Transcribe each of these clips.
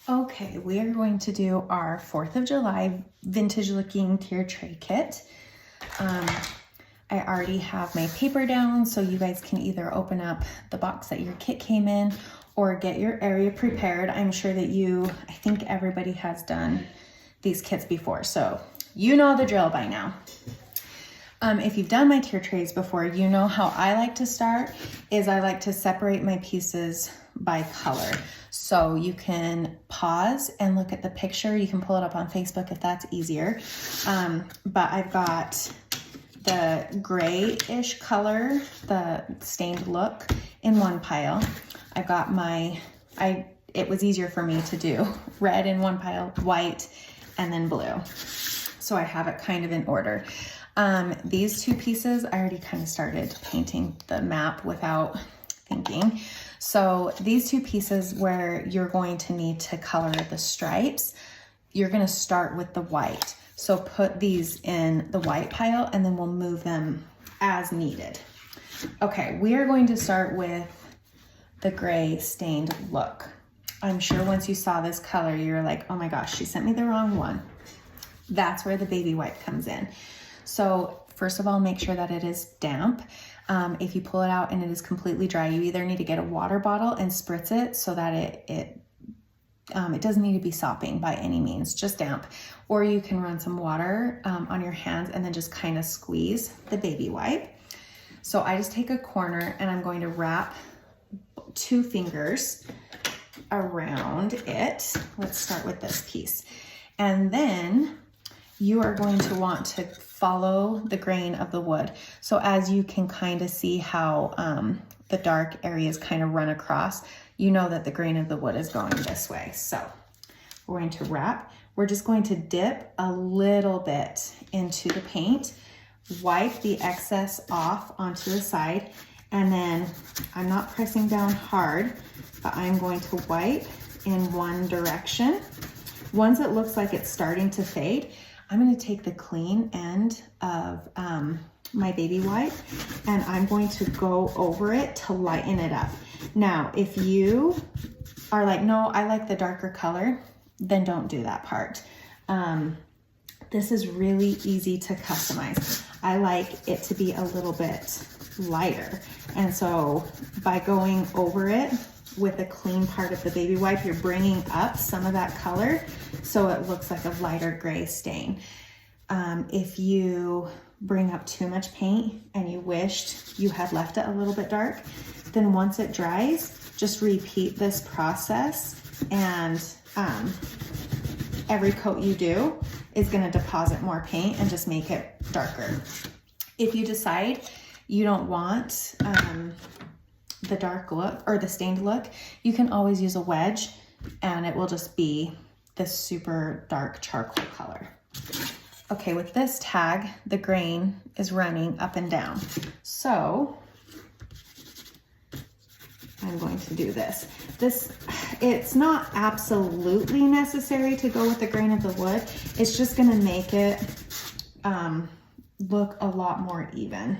Okay, we are going to do our 4th of July vintage looking tier tray kit. I already have my paper down, so you guys can either open up the box that your kit came in or get your area prepared. I'm sure that I think everybody has done these kits before, so you know the drill by now. If you've done my tier trays before, you know how I like to start is I like to separate my pieces by color. So you can pause and look at the picture. You can pull it up on Facebook if that's easier. But I've got the grayish color, the stained look, in one pile. I've got it was easier for me to do red in one pile, white, and then blue. So I have it kind of in order. These two pieces, I already kind of started painting the map without thinking. So these two pieces where you're going to need to color the stripes, you're going to start with the white. So put these in the white pile and then we'll move them as needed. Okay, we are going to start with the gray stained look. I'm sure once you saw this color, you're like, oh my gosh, she sent me the wrong one. That's where the baby white comes in. So first of all, make sure that it is damp. If you pull it out and it is completely dry, you either need to get a water bottle and spritz it so that it doesn't need to be sopping by any means, just damp. Or you can run some water on your hands and then just kind of squeeze the baby wipe. So I just take a corner and I'm going to wrap 2 fingers around it. Let's start with this piece. And then you are going to want to follow the grain of the wood. So as you can kind of see how the dark areas kind of run across, you know that the grain of the wood is going this way. So we're going to wrap. We're just going to dip a little bit into the paint, wipe the excess off onto the side, and then I'm not pressing down hard, but I'm going to wipe in one direction. Once it looks like it's starting to fade, I'm going to take the clean end of my baby wipe and I'm going to go over it to lighten it up. Now, if you are like, no, I like the darker color, then don't do that part. This is really easy to customize. I like it to be a little bit lighter. And so by going over it with a clean part of the baby wipe, you're bringing up some of that color so it looks like a lighter gray stain. If you bring up too much paint and you wished you had left it a little bit dark, then once it dries, just repeat this process and every coat you do is going to deposit more paint and just make it darker. If you decide you don't want the dark look or the stained look, you can always use a wedge and it will just be this super dark charcoal color. Okay, with this tag, the grain is running up and down. So I'm going to do this. It's not absolutely necessary to go with the grain of the wood. It's just gonna make it look a lot more even,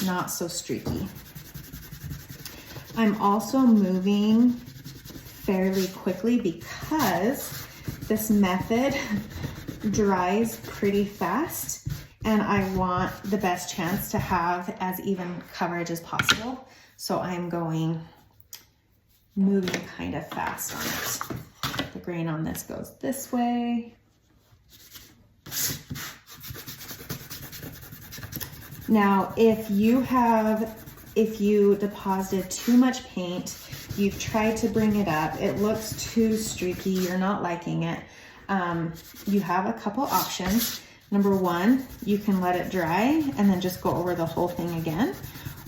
not so streaky. I'm also moving fairly quickly because this method dries pretty fast and I want the best chance to have as even coverage as possible. So I'm moving kind of fast on it. The grain on this goes this way. Now, if you deposited too much paint, you've tried to bring it up, it looks too streaky, you're not liking it, you have a couple options. Number 1, you can let it dry and then just go over the whole thing again.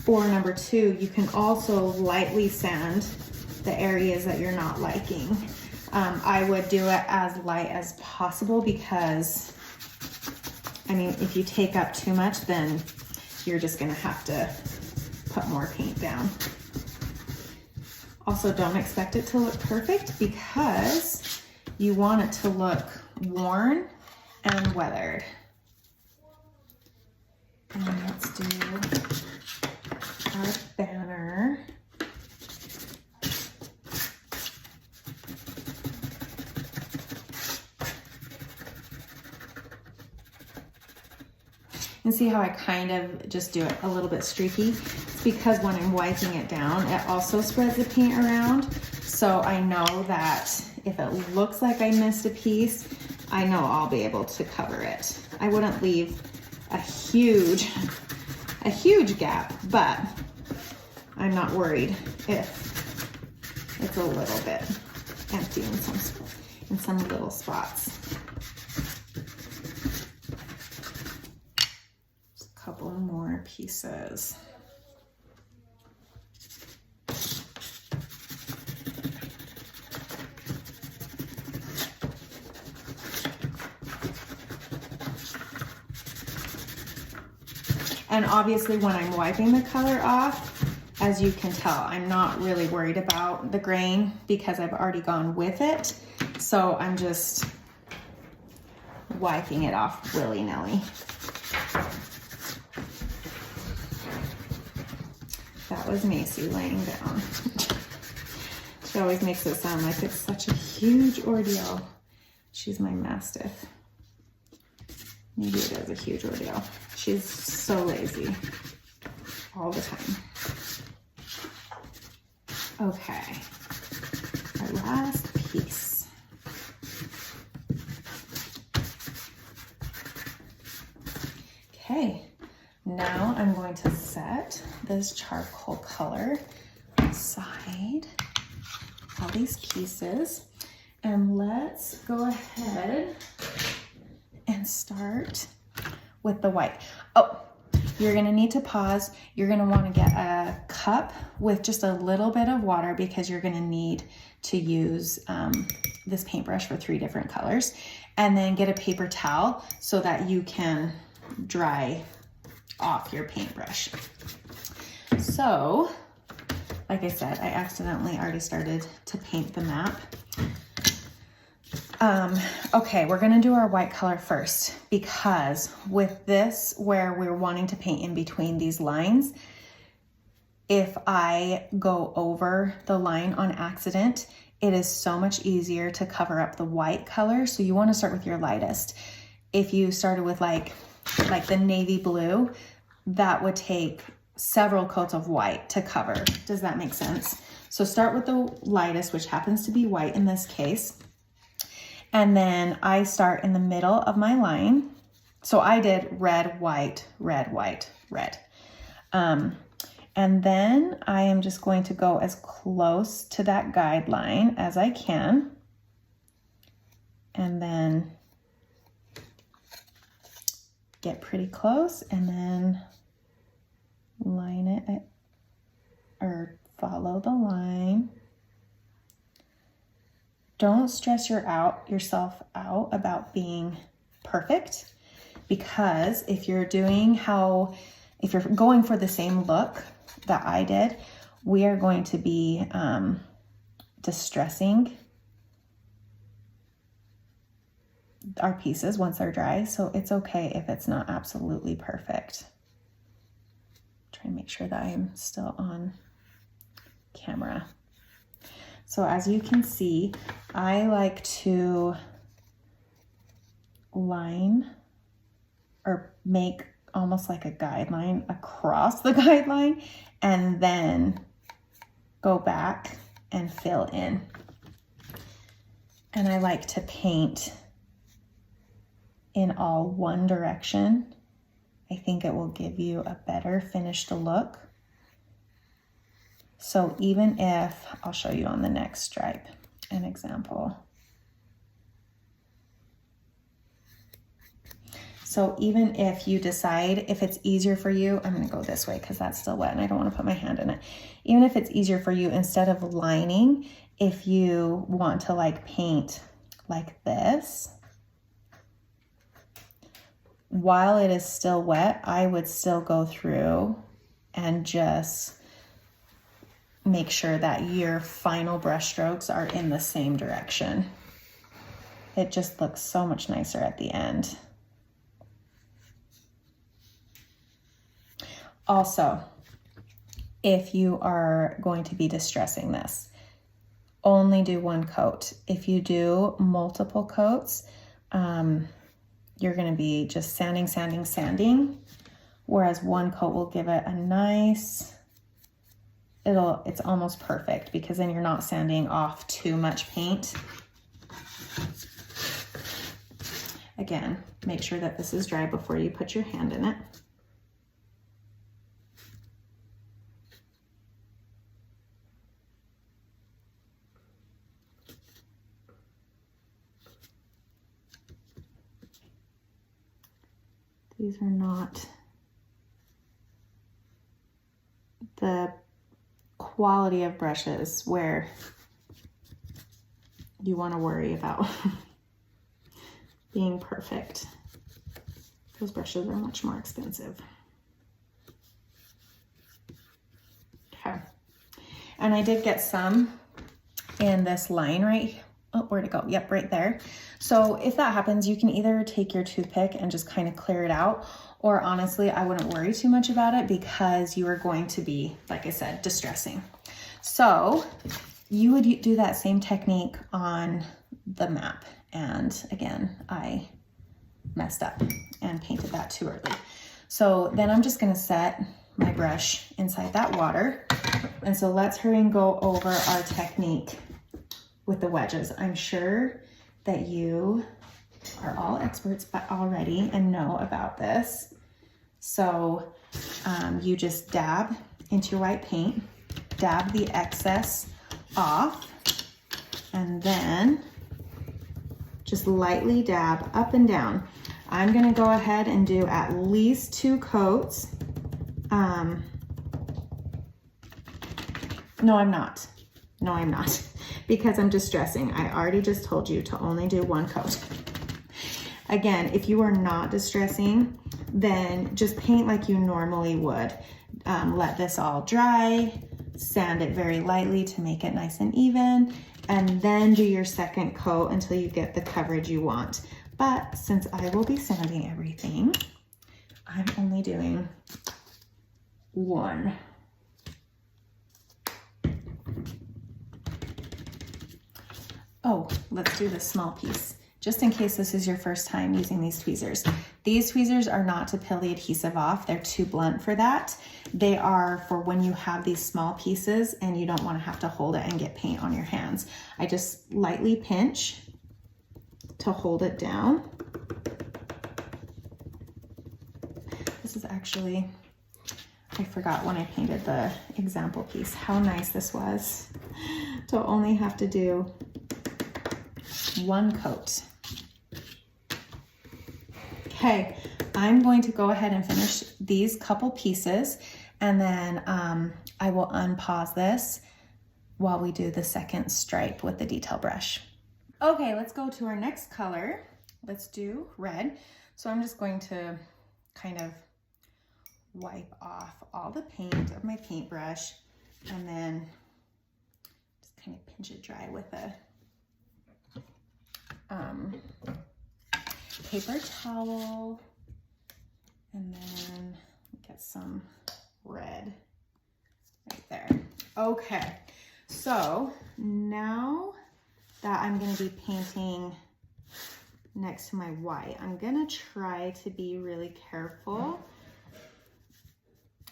Or number 2, you can also lightly sand the areas that you're not liking. I would do it as light as possible because, I mean, if you take up too much, then you're just gonna have to put more paint down. Also, don't expect it to look perfect because you want it to look worn and weathered. And let's do our banner. And see how I kind of just do it a little bit streaky? It's because when I'm wiping it down, it also spreads the paint around. So I know that if it looks like I missed a piece, I know I'll be able to cover it. I wouldn't leave a huge gap, but I'm not worried if it's a little bit empty in some little spots. Just a couple more pieces. And obviously when I'm wiping the color off, as you can tell, I'm not really worried about the grain because I've already gone with it. So I'm just wiping it off willy-nilly. That was Macy laying down. She always makes it sound like it's such a huge ordeal. She's my Mastiff. Maybe it is a huge ordeal. She's so lazy all the time. Okay, our last piece. Okay, now I'm going to set this charcoal color aside, all these pieces, and let's go ahead and start with the white. Oh, you're gonna need to pause. You're gonna wanna get a cup with just a little bit of water because you're gonna need to use this paintbrush for 3 different colors. And then get a paper towel so that you can dry off your paintbrush. So, like I said, I accidentally already started to paint the map. Okay, we're gonna do our white color first because with this, where we're wanting to paint in between these lines, if I go over the line on accident, it is so much easier to cover up the white color. So you wanna start with your lightest. If you started with like the navy blue, that would take several coats of white to cover. Does that make sense? So start with the lightest, which happens to be white in this case. And then I start in the middle of my line. So I did red, white, red, white, red. And then I am just going to go as close to that guideline as I can. And then get pretty close and then line it or follow the line. Don't stress yourself out about being perfect, because if you're going for the same look that I did, we are going to be distressing our pieces once they're dry. So it's okay if it's not absolutely perfect. Try and make sure that I'm still on camera. So as you can see, I like to line or make almost like a guideline across the guideline and then go back and fill in. And I like to paint in all one direction. I think it will give you a better finished look. So even if, I'll show you on the next stripe, an example. So even if you decide, if it's easier for you, I'm gonna go this way because that's still wet and I don't wanna put my hand in it. Even if it's easier for you, instead of lining, if you want to like paint like this, while it is still wet, I would still go through and just make sure that your final brush strokes are in the same direction. It just looks so much nicer at the end. Also, if you are going to be distressing this, only do one coat. If you do multiple coats, you're gonna be just sanding, sanding, sanding. Whereas one coat will give it a nice, it's almost perfect because then you're not sanding off too much paint. Again, make sure that this is dry before you put your hand in it. These are not the quality of brushes where you want to worry about being perfect. Those brushes are much more expensive. Okay. And I did get some in this line right, oh, where'd it go? Yep, right there. So if that happens, you can either take your toothpick and just kind of clear it out, or honestly, I wouldn't worry too much about it because you are going to be, like I said, distressing. So you would do that same technique on the map. And again, I messed up and painted that too early. So then I'm just gonna set my brush inside that water. And so let's hurry and go over our technique with the wedges. I'm sure that you are all experts already and know about this. So you just dab into your white paint, dab the excess off, and then just lightly dab up and down. I'm gonna go ahead and do at least 2 coats. No, I'm not. No, I'm not. Because I'm distressing. I already just told you to only do 1 coat. Again, if you are not distressing, then just paint like you normally would. Let this all dry, sand it very lightly to make it nice and even, and then do your second coat until you get the coverage you want. But since I will be sanding everything, I'm only doing 1. Oh, let's do this small piece, just in case this is your first time using these tweezers. These tweezers are not to peel the adhesive off. They're too blunt for that. They are for when you have these small pieces and you don't want to have to hold it and get paint on your hands. I just lightly pinch to hold it down. This is actually, I forgot when I painted the example piece, how nice this was to only have to do 1 coat. Okay, I'm going to go ahead and finish these couple pieces, and then I will unpause this while we do the second stripe with the detail brush. Okay, let's go to our next color. Let's do red. So I'm just going to kind of wipe off all the paint of my paintbrush and then just kind of pinch it dry with a paper towel, and then get some red right there. Okay, so now that I'm going to be painting next to my white, I'm going to try to be really careful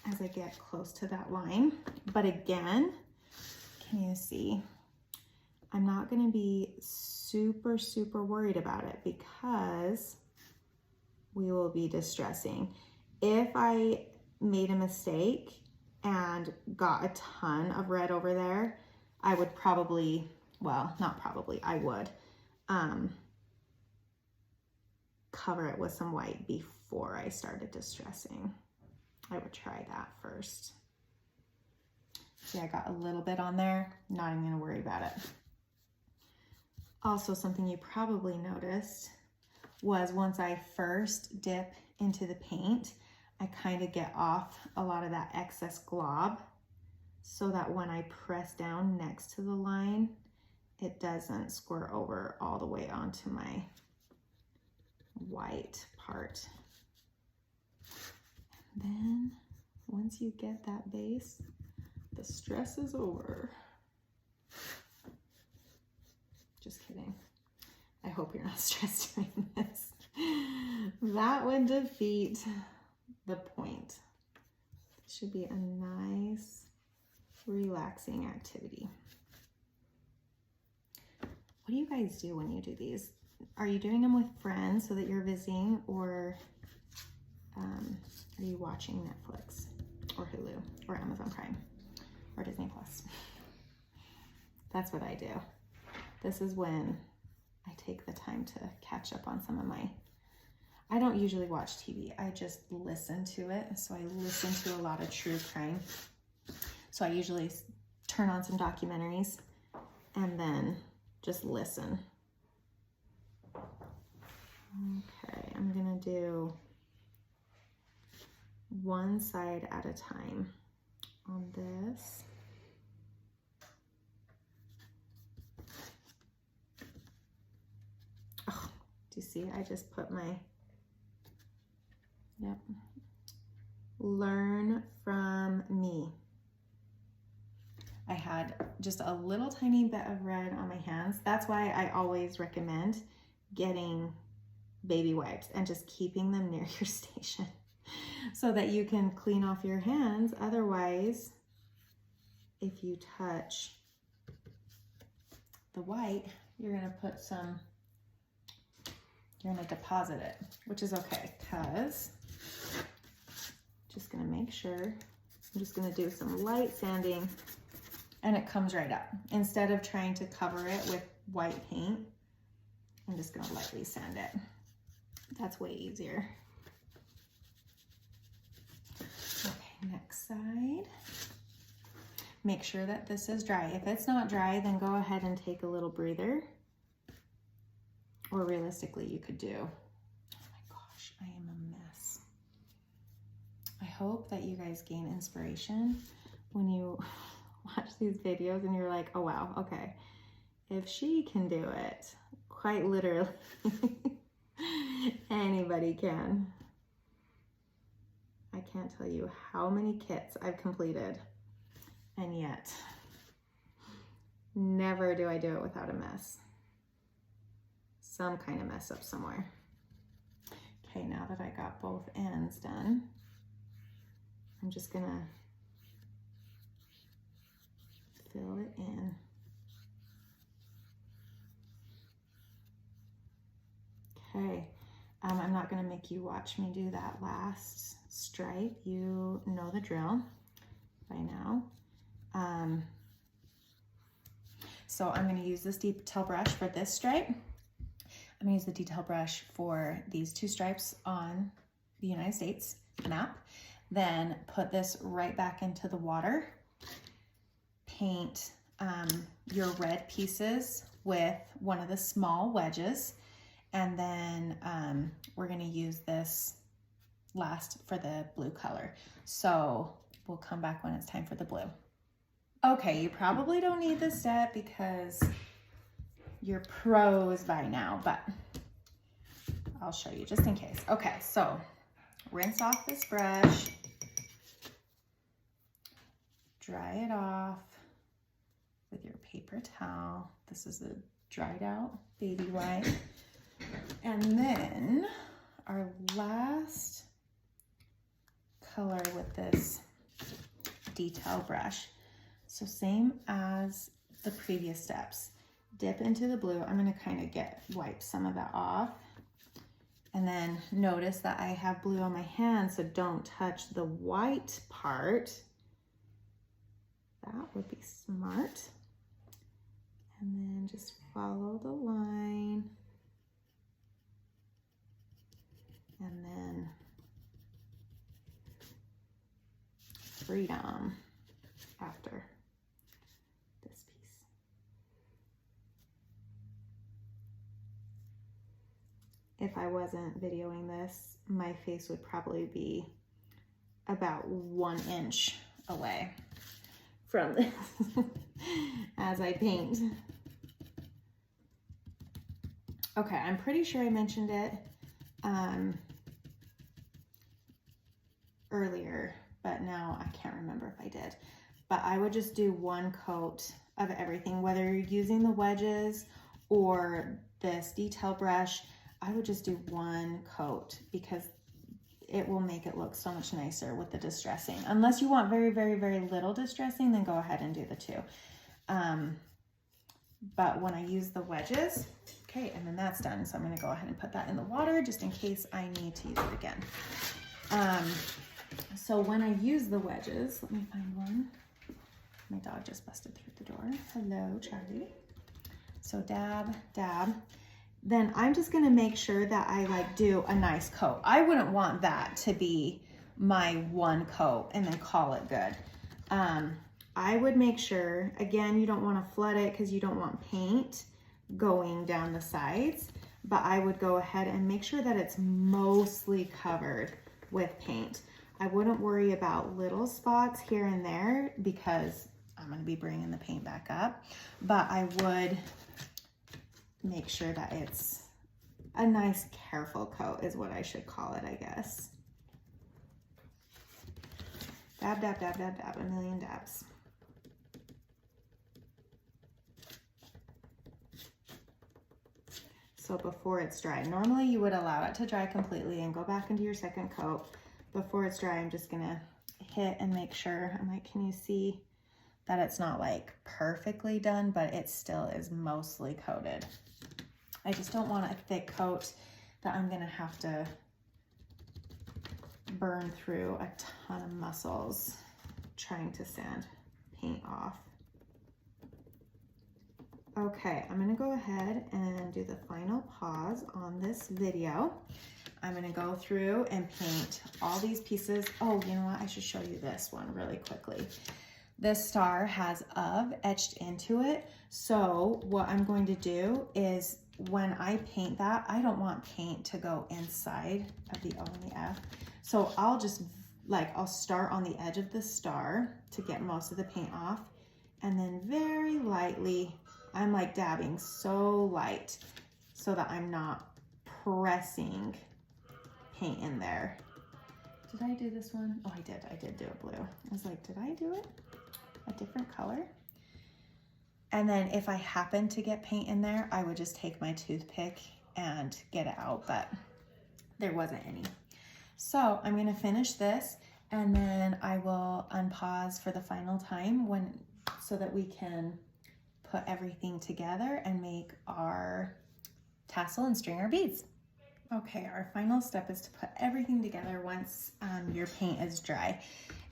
as I get close to that line. But again, can you see? I'm not going to be super worried about it because we will be distressing. If I made a mistake and got a ton of red over there, I would probably, well, not probably, I would cover it with some white before I started distressing. I would try that first. See, I got a little bit on there, not even gonna worry about it. Also, something you probably noticed was once I first dip into the paint, I kind of get off a lot of that excess glob so that when I press down next to the line, it doesn't squirt over all the way onto my white part. And then once you get that base, the stress is over. Just kidding. I hope you're not stressed doing this. that would defeat the point. It should be a nice, relaxing activity. What do you guys do when you do these? Are you doing them with friends so that you're visiting, or are you watching Netflix or Hulu or Amazon Prime or Disney Plus? That's what I do. This is when I take the time to catch up on some of my, I don't usually watch TV. I just listen to it. So I listen to a lot of true crime. So I usually turn on some documentaries and then just listen. Okay, I'm gonna do one side at a time on this. Oh, do you see? I just put my, yep. Learn from me. I had just a little tiny bit of red on my hands. That's why I always recommend getting baby wipes and just keeping them near your station so that you can clean off your hands. Otherwise, if you touch the white, you're gonna put some, you're gonna deposit it, which is okay, because just gonna make sure, I'm just gonna do some light sanding and it comes right up. Instead of trying to cover it with white paint, I'm just gonna lightly sand it. That's way easier. Okay, next side. Make sure that this is dry. If it's not dry, then go ahead and take a little breather. Or realistically, you could do, oh my gosh, I am a mess. I hope that you guys gain inspiration when you watch these videos and you're like, oh wow, okay. If she can do it, quite literally, anybody can. I can't tell you how many kits I've completed, and yet never do I do it without a mess. Some kind of mess up somewhere. Okay, now that I got both ends done, I'm just gonna fill it in. Okay, I'm not gonna make you watch me do that last stripe. You know the drill by now. So I'm gonna use this detail brush for this stripe. I'm gonna use the detail brush for these two stripes on the United States map. Then put this right back into the water. Paint your red pieces with one of the small wedges. And then we're gonna use this last for the blue color. So we'll come back when it's time for the blue. Okay, you probably don't need this step because you're pros by now, but I'll show you just in case. Okay, so rinse off this brush, dry it off with your paper towel. This is a dried out baby wipe. And then our last color with this detail brush. So same as the previous steps. Dip into the blue. I'm gonna kind of wipe some of that off. And then notice that I have blue on my hand, so don't touch the white part. That would be smart. And then just follow the line. And then freedom after this piece. If I wasn't videoing this, my face would probably be about 1 inch away from this as I paint. Okay, I'm pretty sure I mentioned it earlier, but now I can't remember if I did. But I would just do one coat of everything, whether you're using the wedges or this detail brush. I would just do one coat because it will make it look so much nicer with the distressing. Unless you want very, very, very little distressing, then go ahead and do the 2. But when I use the wedges, okay, and then that's done. So I'm gonna go ahead and put that in the water just in case I need to use it again. So when I use the wedges, let me find one. My dog just busted through the door. Hello, Charlie. So dab, dab. Then I'm just gonna make sure that I like do a nice coat. I wouldn't want that to be my one coat and then call it good. I would make sure, again, you don't wanna flood it because you don't want paint going down the sides, but I would go ahead and make sure that it's mostly covered with paint. I wouldn't worry about little spots here and there because I'm gonna be bringing the paint back up, but I would make sure that it's a nice, careful coat is what I should call it, I guess. Dab, dab, dab, dab, dab, a million dabs. So before it's dry, normally you would allow it to dry completely and go back into your second coat. Before it's dry, I'm just gonna hit and make sure. I'm like, can you see that it's not like perfectly done, but it still is mostly coated. I just don't want a thick coat that I'm gonna have to burn through a ton of muscles trying to sand paint off. Okay, I'm gonna go ahead and do the final pause on this video. I'm gonna go through and paint all these pieces. Oh, you know what? I should show you this one really quickly. This star has of etched into it. So what I'm going to do is when I paint that, I don't want paint to go inside of the O and the F. So I'll just I'll start on the edge of the star to get most of the paint off. And then very lightly, I'm like dabbing so light so that I'm not pressing paint in there. Did I do this one? Oh, I did do it blue. I was like, did I do it a different color? And then if I happen to get paint in there, I would just take my toothpick and get it out, but there wasn't any. So I'm gonna finish this and then I will unpause for the final time so that we can put everything together and make our tassel and string our beads. Okay, our final step is to put everything together once your paint is dry.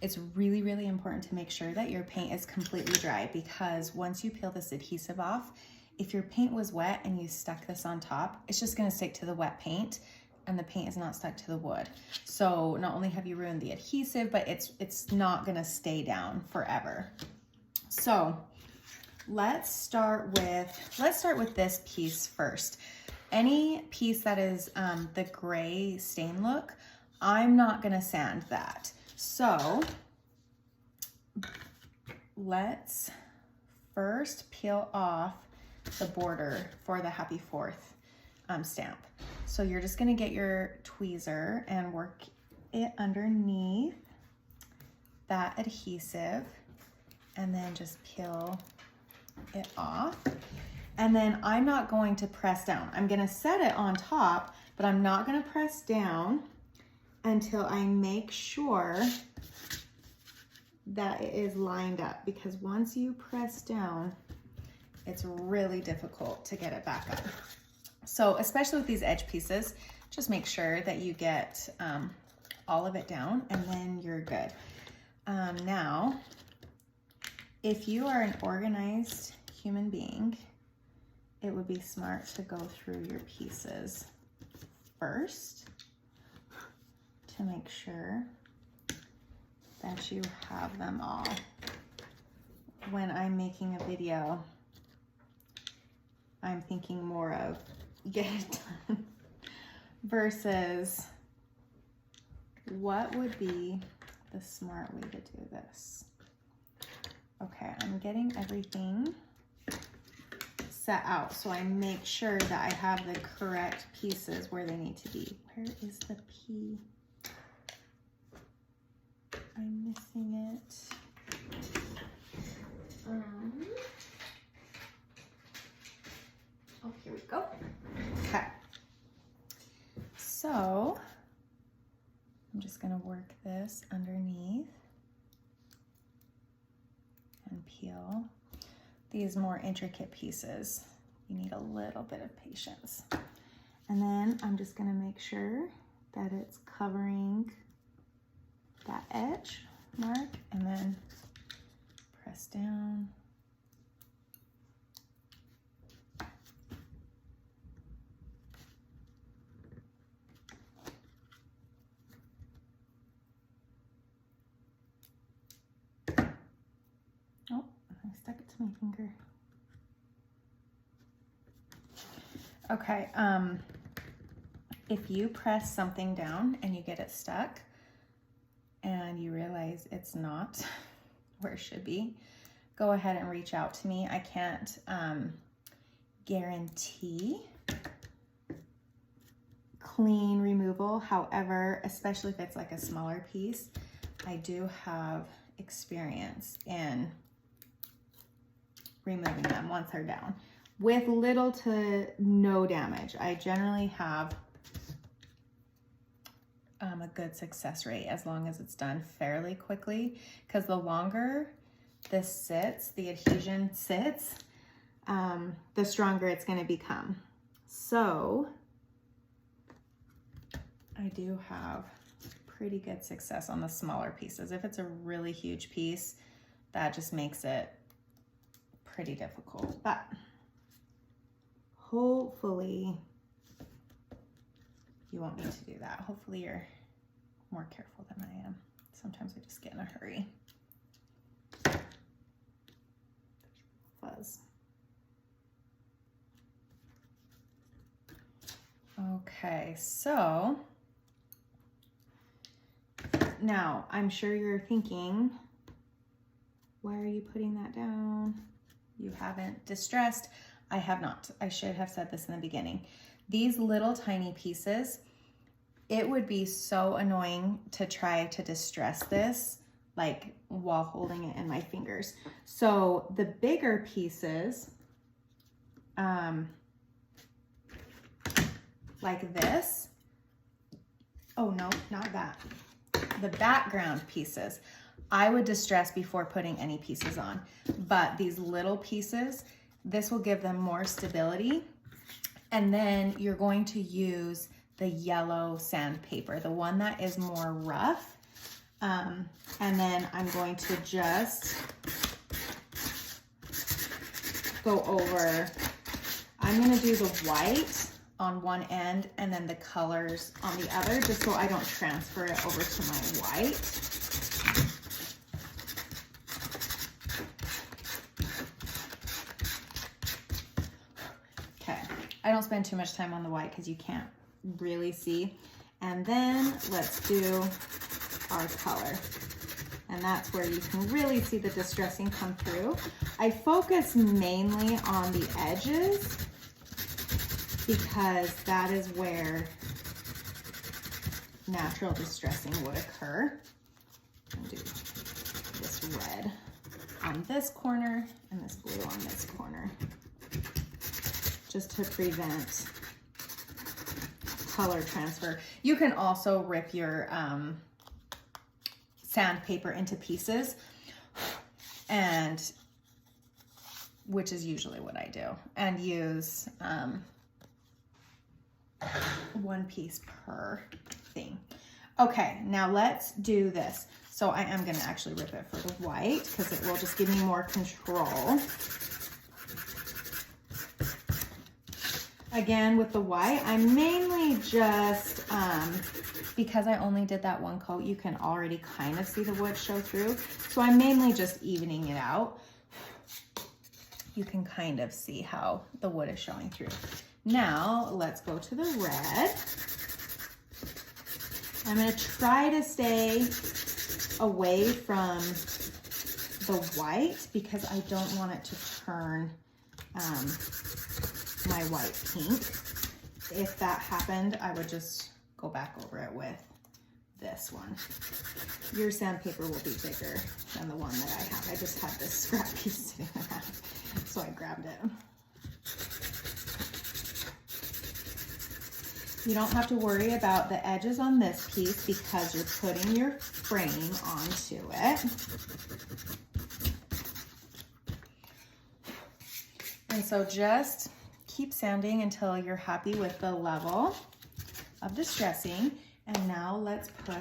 It's really, really important to make sure that your paint is completely dry because once you peel this adhesive off, if your paint was wet and you stuck this on top, it's just gonna stick to the wet paint and the paint is not stuck to the wood. So not only have you ruined the adhesive, but it's not gonna stay down forever. So let's start with this piece first. Any piece that is the gray stain look, I'm not gonna sand that. So let's first peel off the border for the Happy 4th stamp. So you're just gonna get your tweezer and work it underneath that adhesive and then just peel it off. And then I'm not going to press down. I'm gonna set it on top, but I'm not gonna press down until I make sure that it is lined up, because once you press down, it's really difficult to get it back up. So especially with these edge pieces, just make sure that you get all of it down and then you're good. Now, if you are an organized human being, it would be smart to go through your pieces first to make sure that you have them all. When I'm making a video, I'm thinking more of get it done versus what would be the smart way to do this. Okay, I'm getting everything set out so I make sure that I have the correct pieces where they need to be. Where is the P? I'm missing it. Oh, here we go. Okay. So I'm just gonna work this underneath and peel. These more intricate pieces, you need a little bit of patience. And then I'm just gonna make sure that it's covering that edge mark and then press down. Oh, I stuck it to my finger. Okay, if you press something down and you get it stuck and you realize it's not where it should be, go ahead and reach out to me. I can't guarantee clean removal. However, especially if it's like a smaller piece, I do have experience in removing them once they're down with little to no damage. I generally have a good success rate as long as it's done fairly quickly, because the longer this sits, the adhesion sits, the stronger it's going to become. So I do have pretty good success on the smaller pieces. If it's a really huge piece, that just makes it pretty difficult, but hopefully you won't need to do that. Hopefully you're more careful than I am. Sometimes I just get in a hurry. Fuzz. Okay, so now I'm sure you're thinking, why are you putting that down? You haven't distressed. I have not. I should have said this in the beginning. These little tiny pieces, it would be so annoying to try to distress this like while holding it in my fingers. So the bigger pieces, like this, oh no, not that. The background pieces, I would distress before putting any pieces on. But these little pieces, this will give them more stability. And then you're going to use the yellow sandpaper, the one that is more rough. And then I'm going to just go over, I'm gonna do the white on one end and then the colors on the other, just so I don't transfer it over to my white. Okay, I don't spend too much time on the white because you can't really see. And then let's do our color. And that's where you can really see the distressing come through. I focus mainly on the edges because that is where natural distressing would occur. I'll do this red on this corner and this blue on this corner, just to prevent color transfer. You can also rip your sandpaper into pieces, and which is usually what I do, and use one piece per thing. Okay, now let's do this. So I am gonna actually rip it for the white because it will just give me more control. Again, with the white, I'm mainly just, because I only did that one coat, you can already kind of see the wood show through. So I'm mainly just evening it out. You can kind of see how the wood is showing through. Now, let's go to the red. I'm gonna try to stay away from the white because I don't want it to turn my white pink. If that happened, I would just go back over it with this one. Your sandpaper will be bigger than the one that I have. I just had this scrap piece sitting around, so I grabbed it. You don't have to worry about the edges on this piece because you're putting your frame onto it. And so just keep sanding until you're happy with the level of distressing. And now let's put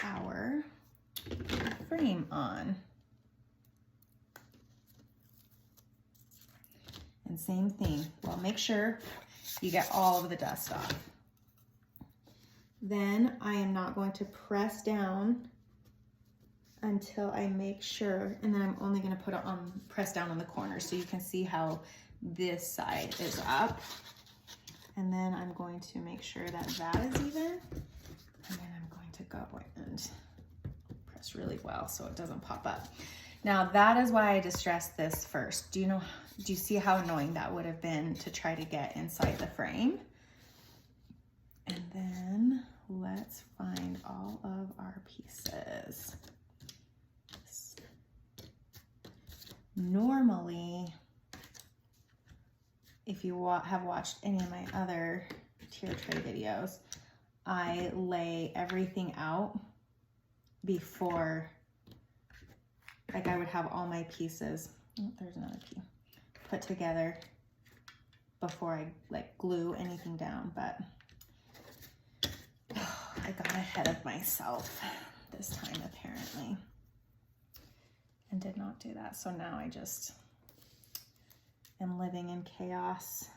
our frame on. And same thing, well, make sure you get all of the dust off. Then I am not going to press down until I make sure, and then I'm only going to put it on, press down on the corner so you can see how this side is up. And then I'm going to make sure that that is even. And then I'm going to go and press really well so it doesn't pop up. Now that is why I distressed this first. Do you see how annoying that would have been to try to get inside the frame? And then let's find all of our pieces. Normally, if you have watched any of my other tier tray videos, I lay everything out before, like I would have all my pieces, oh, there's another key, put together before I like glue anything down, but I got ahead of myself this time apparently and did not do that. So now I just am living in chaos.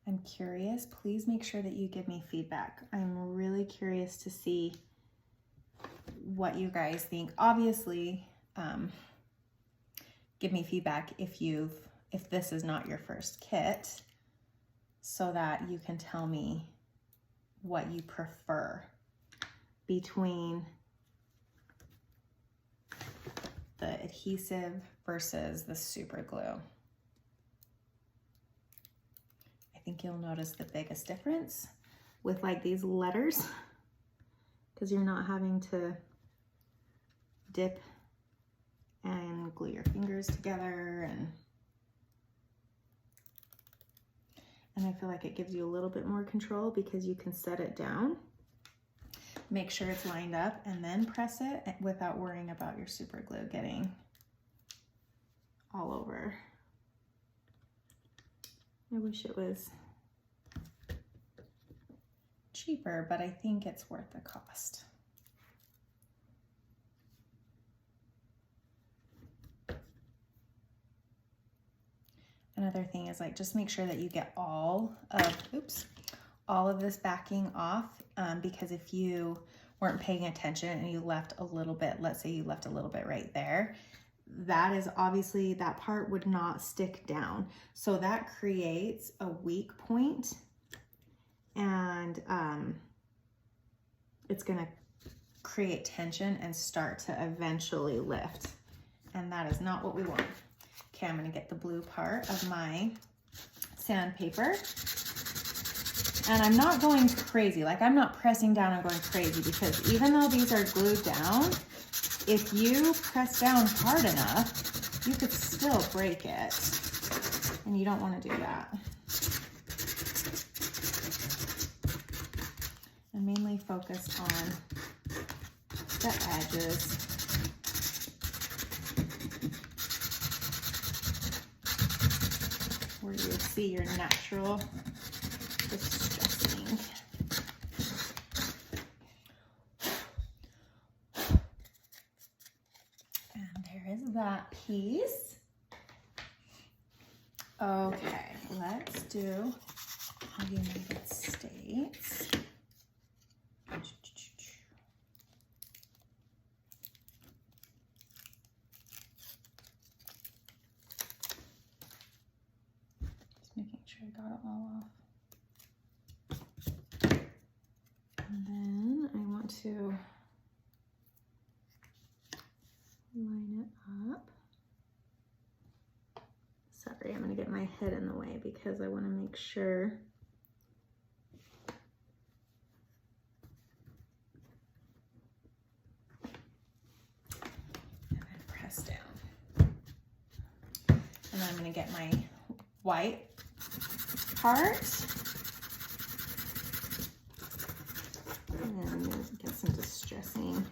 I'm curious, please make sure that you give me feedback. I'm really curious to see what you guys think. Obviously, give me feedback if this is not your first kit so that you can tell me what you prefer between the adhesive versus the super glue. I think you'll notice the biggest difference with like these letters because you're not having to dip and glue your fingers together, and I feel like it gives you a little bit more control because you can set it down, make sure it's lined up, and then press it without worrying about your super glue getting all over. I wish it was cheaper, but I think it's worth the cost. Another thing is like, just make sure that you get all of this backing off, because if you weren't paying attention and you left a little bit, let's say you left a little bit right there, that is obviously, that part would not stick down. So that creates a weak point, and it's gonna create tension and start to eventually lift. And that is not what we want. Okay, I'm gonna get the blue part of my sandpaper. And I'm not going crazy, like I'm not pressing down and going crazy, because even though these are glued down, if you press down hard enough, you could still break it. And you don't want to do that. I'm mainly focused on the edges. Where you see your natural distressing. And there is that piece. Okay, let's do United States. Making sure I got it all off. And then I want to line it up. Sorry, I'm gonna get my head in the way because I want to make sure and then press down. And then I'm gonna get my white part. And then get some distressing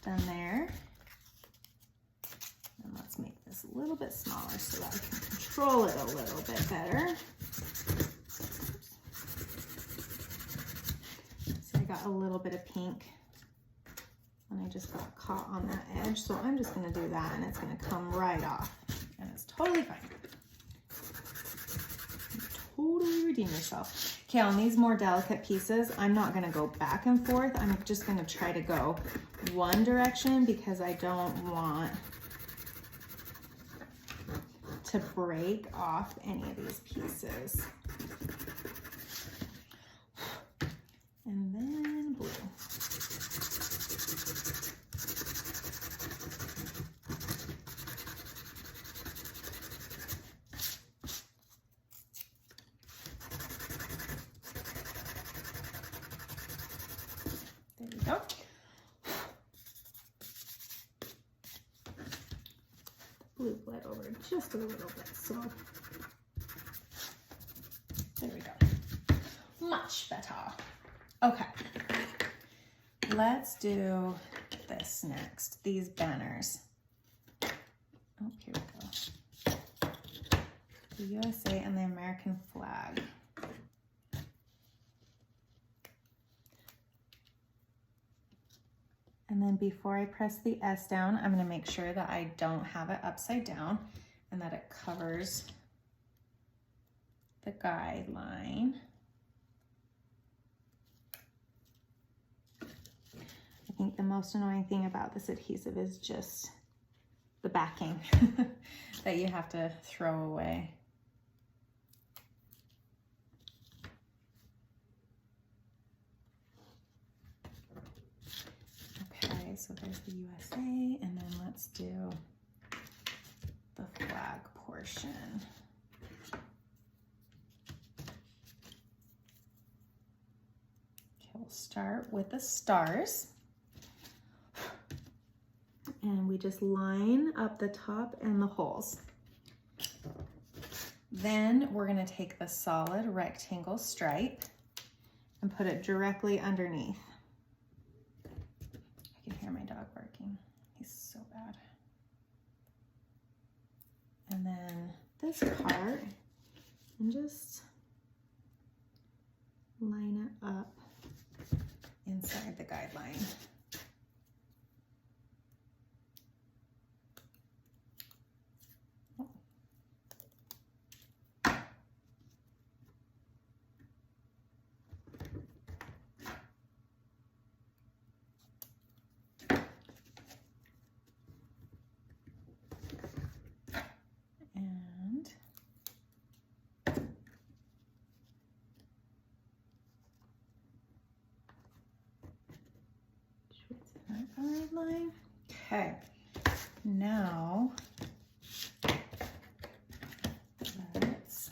done there. And let's make this a little bit smaller so that I can control it a little bit better. So I got a little bit of pink and I just got caught on that edge. So I'm just gonna do that and it's gonna come right off and it's totally fine. Totally redeem yourself. Okay, on these more delicate pieces, I'm not gonna go back and forth. I'm just gonna try to go one direction because I don't want to break off any of these pieces. And then blue. There we go. Blue bled over just a little bit, so there we go. Much better. Okay, let's do this next. These banners. Oh, here we go. The USA and the American flag. And then before I press the S down, I'm gonna make sure that I don't have it upside down and that it covers the guideline. I think the most annoying thing about this adhesive is just the backing that you have to throw away. Okay, so there's the USA, and then let's do the flag portion. Okay, we'll start with the stars. And we just line up the top and the holes. Then we're gonna take the solid rectangle stripe and put it directly underneath. I can hear my dog barking. He's so bad. And then this part, and just line it up inside the guideline. Guideline. Okay, now let's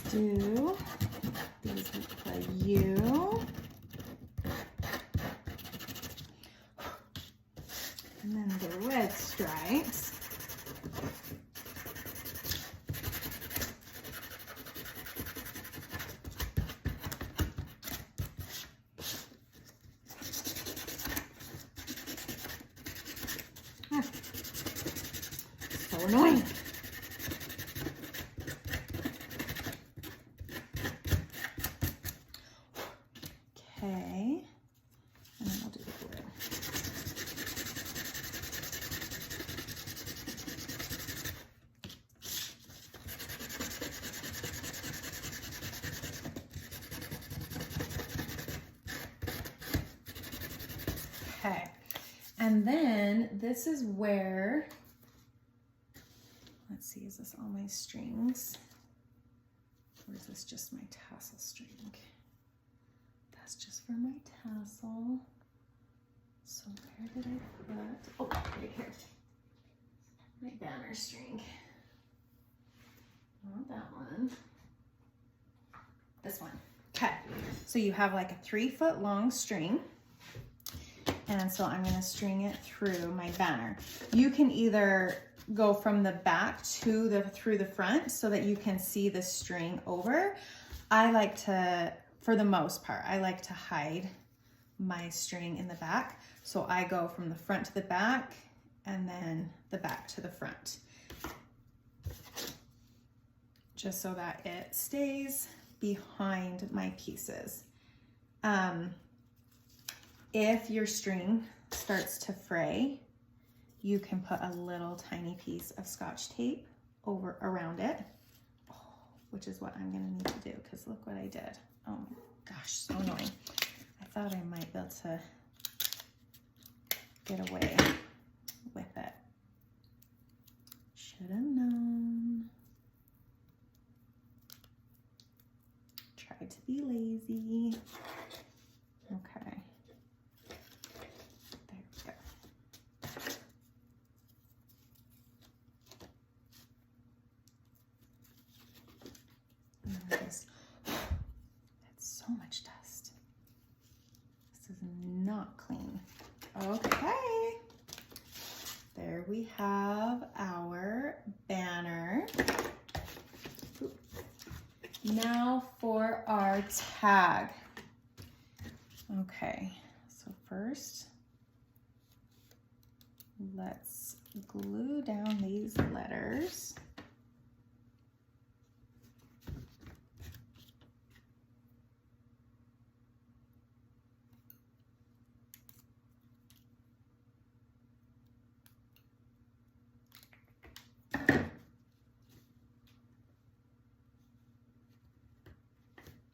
do these with the U, and then the red stripes. So annoying. Okay, and then we'll do the blue. Okay, and then this is where, let's see, is this all my strings? Or is this just my tassel string? That's just for my tassel. So where did I put, oh, right here. My banner string. Not that one. This one. Okay, so you have like a 3 foot long string. And so I'm gonna string it through my banner. You can either go from the back to through the front so that you can see the string over. I like to, for the most part, I like to hide my string in the back. So I go from the front to the back and then the back to the front, just so that it stays behind my pieces. If your string starts to fray, you can put a little tiny piece of Scotch tape around it, which is what I'm gonna need to do, because look what I did. Oh my gosh, so annoying. I thought I might be able to get away with it. Should have known. Tried to be lazy. Okay. There we go. That's so much dust. This is not clean. Okay. There we have our banner. Now for our tag. Okay, so first, let's glue down these letters.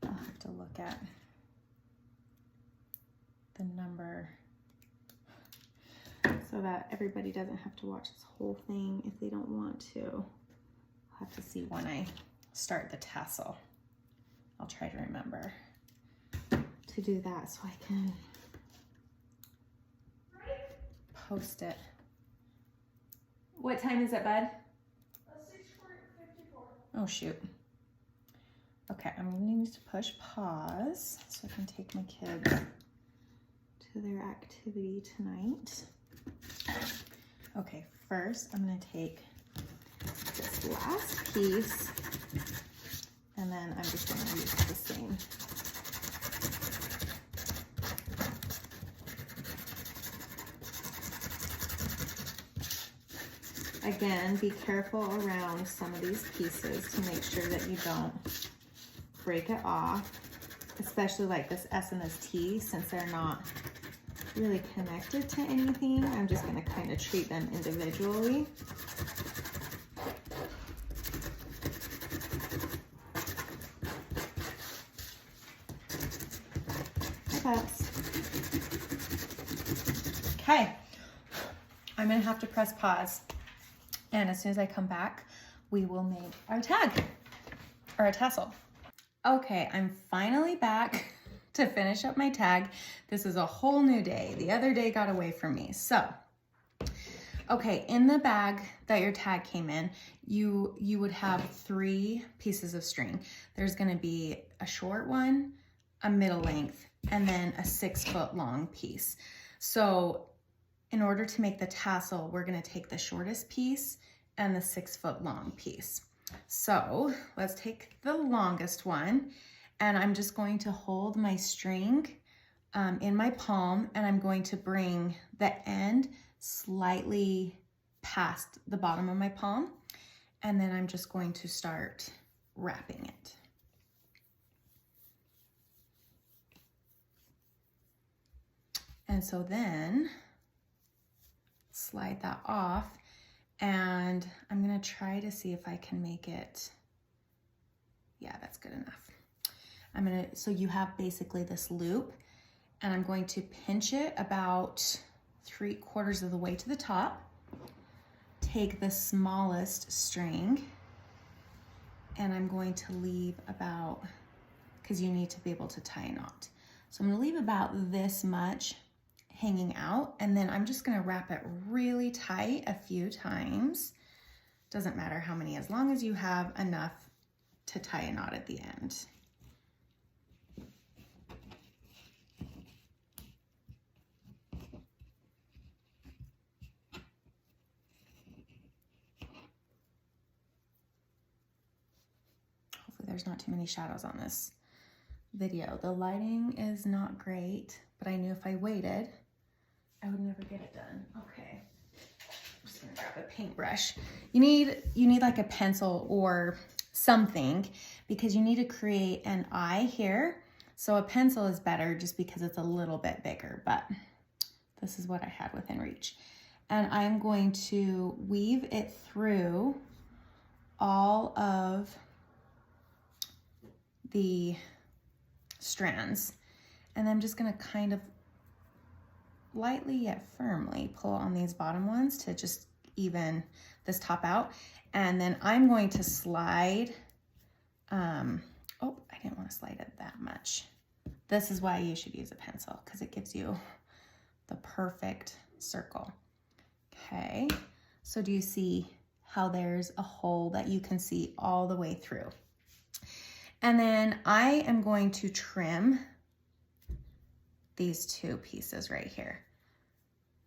I'll have to look at the number so that everybody doesn't have to watch this whole thing if they don't want to. I'll have to see when I start the tassel. I'll try to remember to do that so I can post it. What time is it, bud? 6:54. Oh shoot. Okay, I'm gonna need to push pause so I can take my kids to their activity tonight. Okay, first I'm gonna take this last piece and then I'm just gonna use the same. Again, be careful around some of these pieces to make sure that you don't break it off, especially like this S and this T, since they're not really connected to anything. I'm just going to kind of treat them individually. Hi, pups. Okay, I'm going to have to press pause, and as soon as I come back, we will make our tag or a tassel. Okay, I'm finally back to finish up my tag. This is a whole new day. The other day got away from me. So, okay, in the bag that your tag came in, you would have 3 pieces of string. There's gonna be a short one, a middle length, and then a 6-foot long piece. So in order to make the tassel, we're gonna take the shortest piece and the 6-foot long piece. So let's take the longest one, and I'm just going to hold my string in my palm, and I'm going to bring the end slightly past the bottom of my palm, and then I'm just going to start wrapping it. And so then slide that off, and I'm gonna try to see if I can make it, yeah, that's good enough. So you have basically this loop, and I'm going to pinch it about 3/4 of the way to the top, take the smallest string, and I'm going to leave about, because you need to be able to tie a knot. So I'm gonna leave about this much hanging out, and then I'm just gonna wrap it really tight a few times. Doesn't matter how many, as long as you have enough to tie a knot at the end. there's not too many shadows on this video. The lighting is not great, but I knew if I waited, I would never get it done. Okay, I'm just gonna grab a paintbrush. You need like a pencil or something because you need to create an eye here. So a pencil is better just because it's a little bit bigger, but this is what I had within reach. And I'm going to weave it through all of the strands. And I'm just gonna kind of lightly yet firmly pull on these bottom ones to just even this top out. And then I'm going to slide, oh, I didn't want to slide it that much. This is why you should use a pencil because it gives you the perfect circle. Okay, so do you see how there's a hole that you can see all the way through? And then I am going to trim these two pieces right here.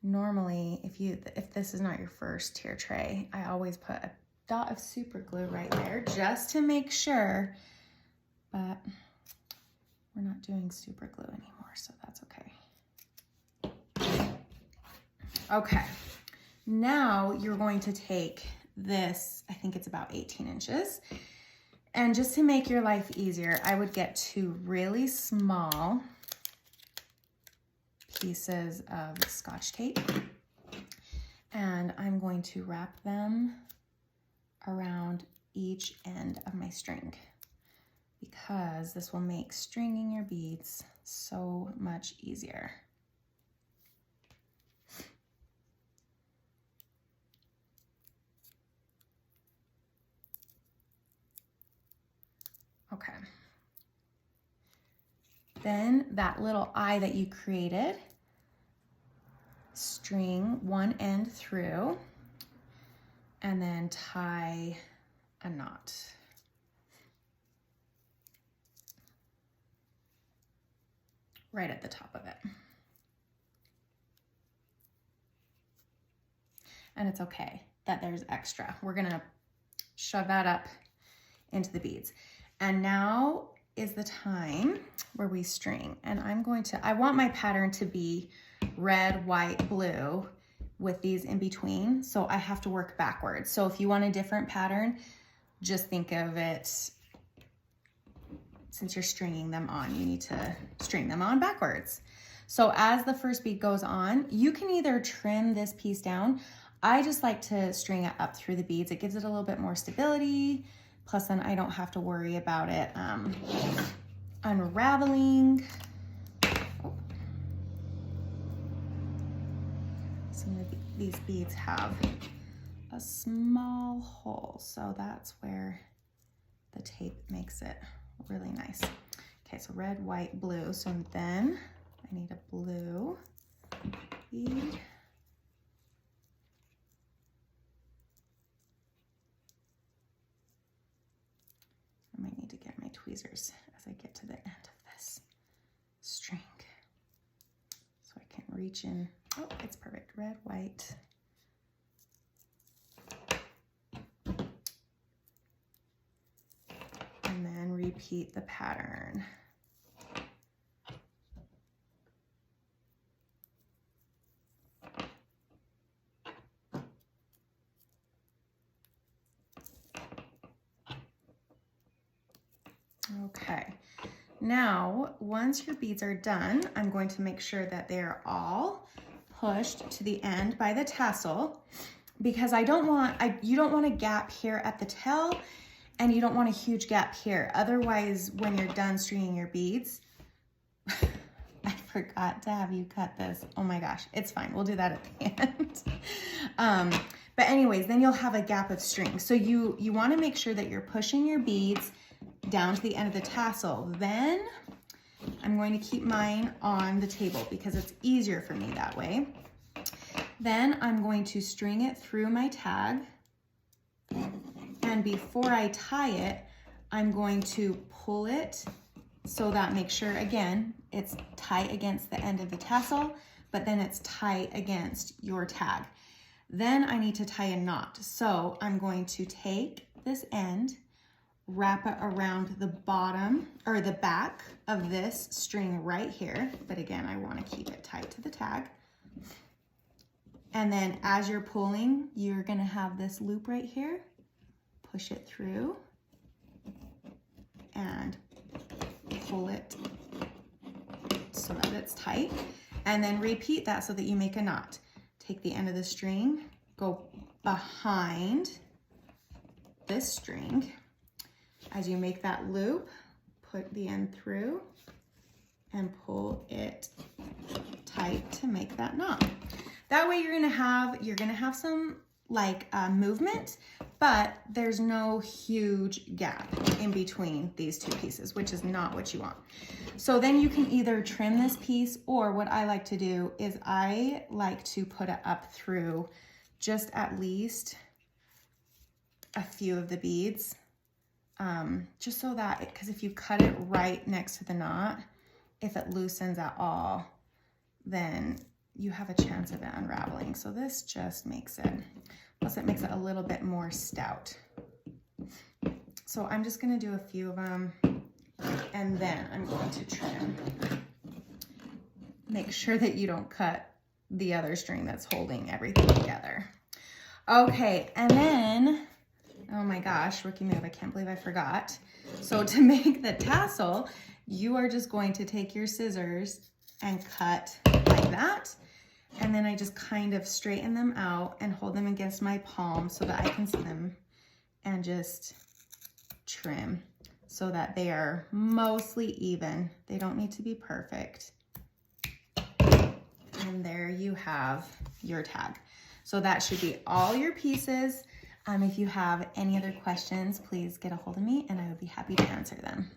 Normally, if this is not your first tier tray, I always put a dot of super glue right there just to make sure, but we're not doing super glue anymore, so that's okay. Okay, now you're going to take this, I think it's about 18 inches, and just to make your life easier, I would get two really small pieces of Scotch tape, and I'm going to wrap them around each end of my string because this will make stringing your beads so much easier. Okay. Then that little eye that you created, string one end through and then tie a knot. Right at the top of it. And it's okay that there's extra. We're gonna shove that up into the beads. And now is the time where we string. And I want my pattern to be red, white, blue with these in between. So I have to work backwards. So if you want a different pattern, just think of it, since you're stringing them on, you need to string them on backwards. So as the first bead goes on, you can either trim this piece down. I just like to string it up through the beads. It gives it a little bit more stability. Plus then I don't have to worry about it unraveling. Oh. Some of these beads have a small hole, so that's where the tape makes it really nice. Okay, so red, white, blue. So then I need a blue bead. I might need to get my tweezers as I get to the end of this string so I can reach in. Oh, it's perfect. Red, white. And then repeat the pattern. Okay, now once your beads are done, I'm going to make sure that they're all pushed to the end by the tassel because you don't want a gap here at the tail and you don't want a huge gap here. Otherwise, when you're done stringing your beads, I forgot to have you cut this. Oh my gosh, it's fine. We'll do that at the end. But anyways, then you'll have a gap of string. So you want to make sure that you're pushing your beads down to the end of the tassel. Then I'm going to keep mine on the table because it's easier for me that way. Then I'm going to string it through my tag. And before I tie it, I'm going to pull it so that make sure, again, it's tight against the end of the tassel, but then it's tight against your tag. Then I need to tie a knot. So I'm going to take this end, wrap it around the bottom or the back of this string right here. But again, I want to keep it tight to the tag. And then as you're pulling, you're going to have this loop right here. Push it through and pull it so that it's tight. And then repeat that so that you make a knot. Take the end of the string, go behind this string. As you make that loop, put the end through and pull it tight to make that knot. That way you're gonna have some like movement, but there's no huge gap in between these two pieces, which is not what you want. So then you can either trim this piece, or what I like to do is I like to put it up through just at least a few of the beads, just so that, because if you cut it right next to the knot, if it loosens at all, then you have a chance of it unraveling. So this just makes it, plus it makes it a little bit more stout. So I'm just gonna do a few of them, and then I'm going to trim. Make sure that you don't cut the other string that's holding everything together. Okay, and then, oh my gosh, rookie move, I can't believe I forgot. So to make the tassel, you are just going to take your scissors and cut like that. And then I just kind of straighten them out and hold them against my palm so that I can see them, and just trim so that they are mostly even. They don't need to be perfect. And there you have your tag. So that should be all your pieces. If you have any other questions, please get a hold of me and I would be happy to answer them.